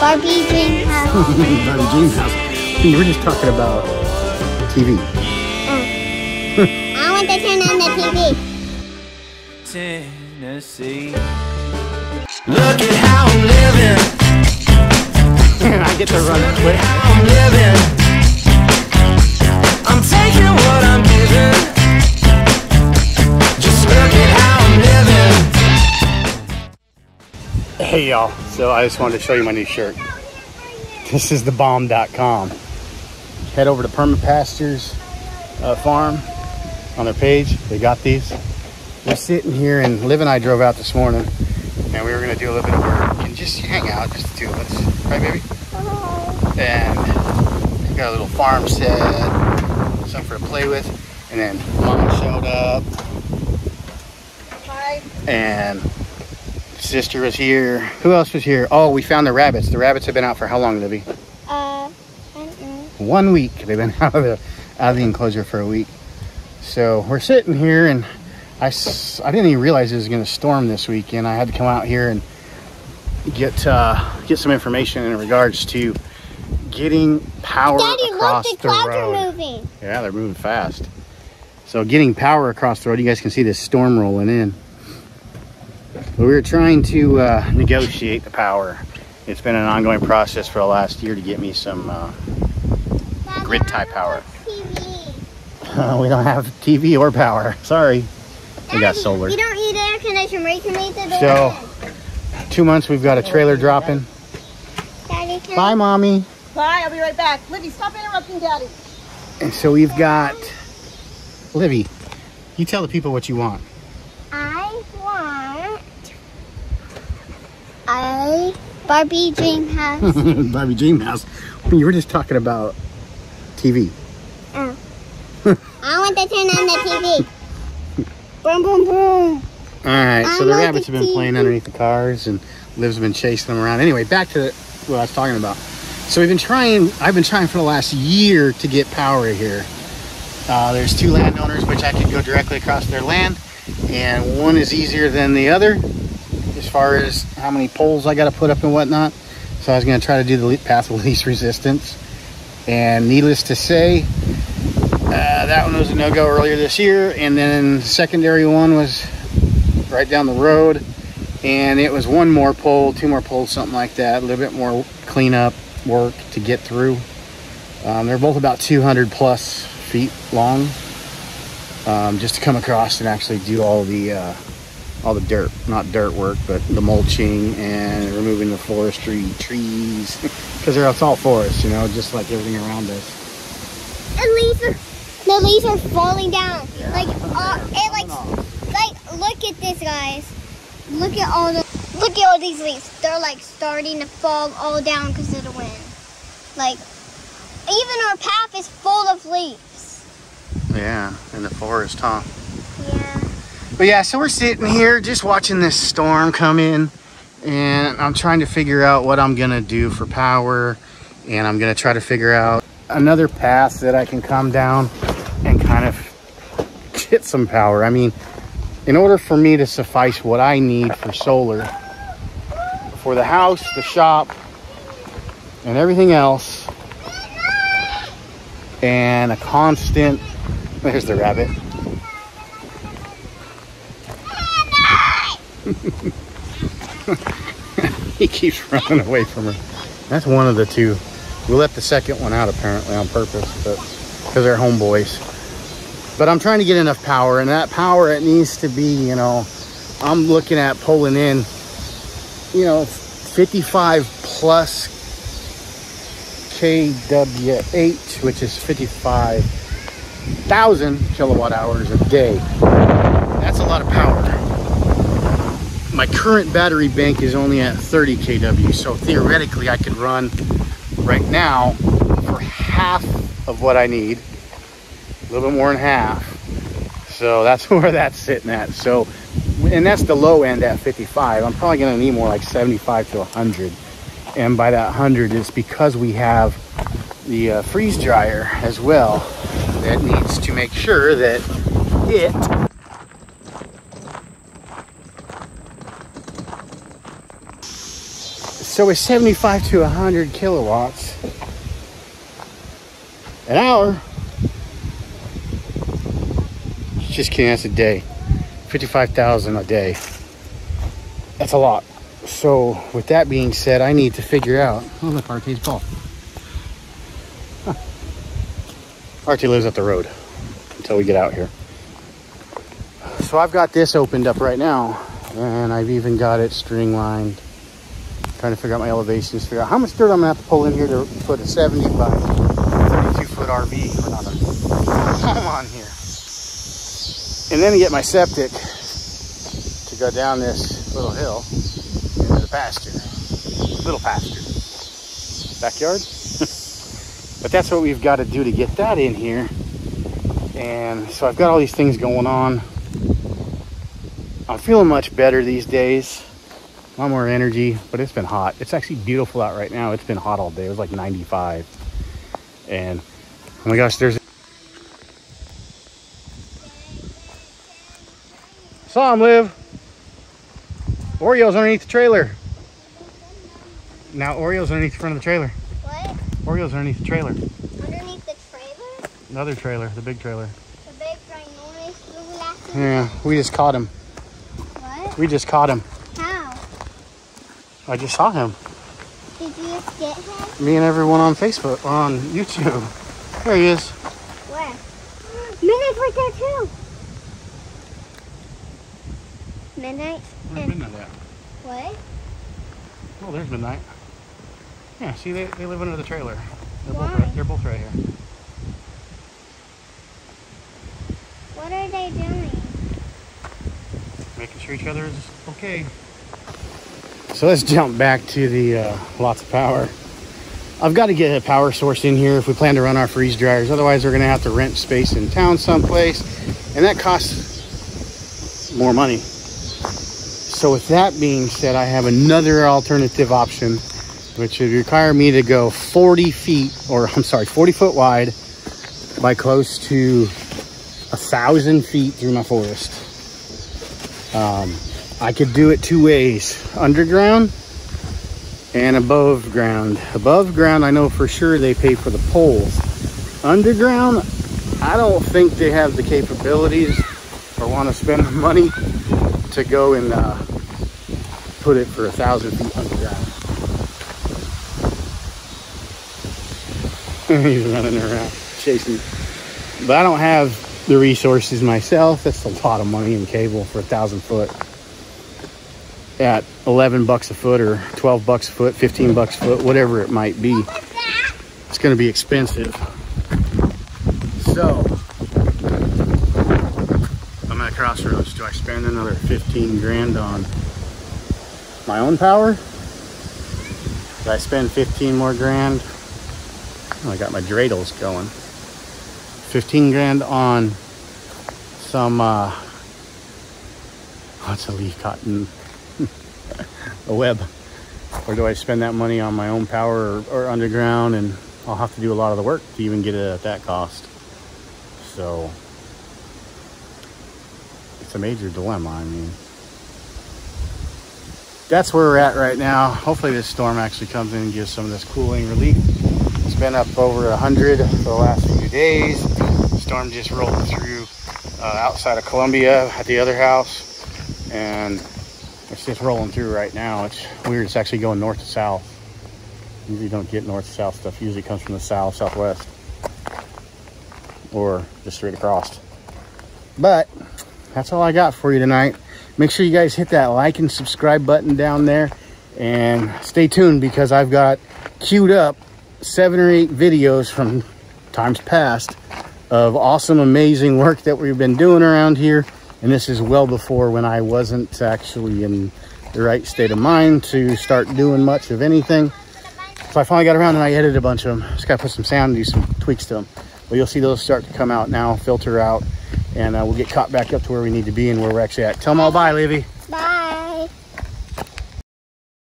Barbie dream house. Barbie dream house. You were just talking about TV. I want to turn on the TV. Tennessee. Look at how I'm living. And I get to run it quick. I'm living. I'm taking what I'm giving. Just look at how I'm living. Hey y'all, so I just wanted to show you my new shirt. This is thebomb.com. Head over to Permanent Pastures Farm on their page. They got these. We're sitting here, and Liv and I drove out this morning, and we were going to do a little bit of work and just hang out, just the two of us. Right, baby? And we got a little farm set, something for to play with. And then Mom showed up. Hi. And sister was here. Who else was here? Oh, we found the rabbits. The rabbits have been out for how long, Libby? I don't know. 1 week. They've been out of the enclosure for a week. So we're sitting here, and I didn't even realize it was going to storm this weekend. I had to come out here and get some information in regards to getting power across the road. Daddy, look, the clouds are moving. Yeah, they're moving fast. So getting power across the road, you guys can see this storm rolling in. But we were trying to negotiate the power. It's been an ongoing process for the last year to get me some grid tie power. We don't have TV or power. Sorry. We got solar. You don't need air conditioner. We can leave the door. So 2 months we've got a trailer dropping. Daddy, Bye, Mommy. Bye, I'll be right back. Libby, stop interrupting Daddy. And so we've got Libby. You tell the people what you want. I want a Barbie dream house. Barbie dream house. You were just talking about TV. Oh. I want to turn on the TV. Boom, boom, boom. All right, so the rabbits have been playing underneath the cars, and Liv's been chasing them around. Anyway, back to what I was talking about. So I've been trying for the last year to get power here. There's two landowners which I could go directly across their land, and one is easier than the other as far as how many poles I got to put up and whatnot. So I was going to try to do the path of least resistance, and needless to say, that one was a no-go earlier this year. And then the secondary one was right down the road, and it was one more pole, two more poles, something like that, a little bit more cleanup work to get through. They're both about 200 plus feet long, just to come across and actually do all the dirt, not dirt work, but the mulching and removing the forestry, trees, because it's all forest, you know, just like everything around us. The leaves are falling down. Yeah. Like look at this, guys. Look at all these leaves. They're like starting to fall all down because of the wind. Like, even our path is full of leaves. Yeah, in the forest, huh? Yeah. But yeah, so we're sitting here just watching this storm come in, and I'm trying to figure out what I'm gonna do for power, and I'm gonna try to figure out another path that I can come down and kind of get some power. I mean, in order for me to suffice what I need for solar, for the house, the shop, and everything else, and a constant, there's the rabbit. He keeps running away from her. That's one of the two. We let the second one out apparently on purpose, but because they're homeboys. But I'm trying to get enough power, and that power, it needs to be, you know, I'm looking at pulling in, you know, 55 plus kWh, which is 55,000 kilowatt hours a day. That's a lot of power. My current battery bank is only at 30 kW, so theoretically I could run right now for half of what I need, a little bit more than half. So that's where that's sitting at. So, and that's the low end at 55. I'm probably going to need more like 75 to 100. And by that 100, it's because we have the freeze dryer as well that needs to make sure that it So it's 75 to 100 kilowatts an hour. Just kidding, that's a day. 55,000 a day. That's a lot. So with that being said, I need to figure out. Oh, look, RT's ball. Huh. RT lives up the road until we get out here. So I've got this opened up right now, and I've even got it string lined. Trying to figure out my elevations, figure out how much dirt I'm gonna have to pull in here to put a 70 by 32 foot RV, or not a home on here. And then to get my septic to go down this little hill into the pasture. Little pasture. Backyard? But that's what we've got to do to get that in here. And so I've got all these things going on. I'm feeling much better these days. A lot more energy, but it's been hot. It's actually beautiful out right now. It's been hot all day. It was like 95. And oh my gosh, there's... Saw him, Liv. Oreo's underneath the trailer. Now Oreo's underneath the front of the trailer. What? Oreo's underneath the trailer. Underneath the trailer? Another trailer, the big trailer. The big ginormous blue last. Yeah, we just caught him. What? We just caught him. How? I just saw him. Did you just get him? Me and everyone on Facebook, on YouTube. There he is. Where? Midnight's right there too. Midnight? Where's Midnight at? What? Oh, there's Midnight. Yeah, see, they live under the trailer. Why? They're both right here. What are they doing? Making sure each other is okay. So let's jump back to the lots of power. I've got to get a power source in here if we plan to run our freeze dryers. Otherwise, we're going to have to rent space in town someplace. And that costs more money. So with that being said, I have another alternative option, which would require me to go 40 foot wide by close to 1,000 feet through my forest. I could do it two ways, underground and above ground. Above ground, I know for sure they pay for the poles. Underground, I don't think they have the capabilities or want to spend the money to go and put it for 1,000 feet underground. He's running around chasing. But I don't have the resources myself. That's a lot of money in cable for 1,000 foot. At 11 bucks a foot or 12 bucks a foot, 15 bucks a foot, whatever it might be. It's going to be expensive. So I'm at a crossroads. Do I spend another 15 grand on my own power? Do I spend 15 more grand? Oh, I got my dreidels going. 15 grand on some what's a leaf cotton? A web. Or do I spend that money on my own power or underground, and I'll have to do a lot of the work to even get it at that cost. So it's a major dilemma. I mean, that's where we're at right now. Hopefully this storm actually comes in and gives some of this cooling relief. It's been up over 100 for the last few days. The storm just rolled through outside of Columbia at the other house, and it's just rolling through right now. It's weird. It's actually going north to south. Usually don't get north to south stuff. Usually comes from the south, southwest, or just straight across. But that's all I got for you tonight. Make sure you guys hit that like and subscribe button down there, and stay tuned because I've got queued up 7 or 8 videos from times past of awesome, amazing work that we've been doing around here. And this is well before when I wasn't actually in the right state of mind to start doing much of anything. So I finally got around and I edited a bunch of them. Just got to put some sound and do some tweaks to them. But you'll see those start to come out now, filter out, and we'll get caught back up to where we need to be and where we're actually at. Tell them all bye, Livy.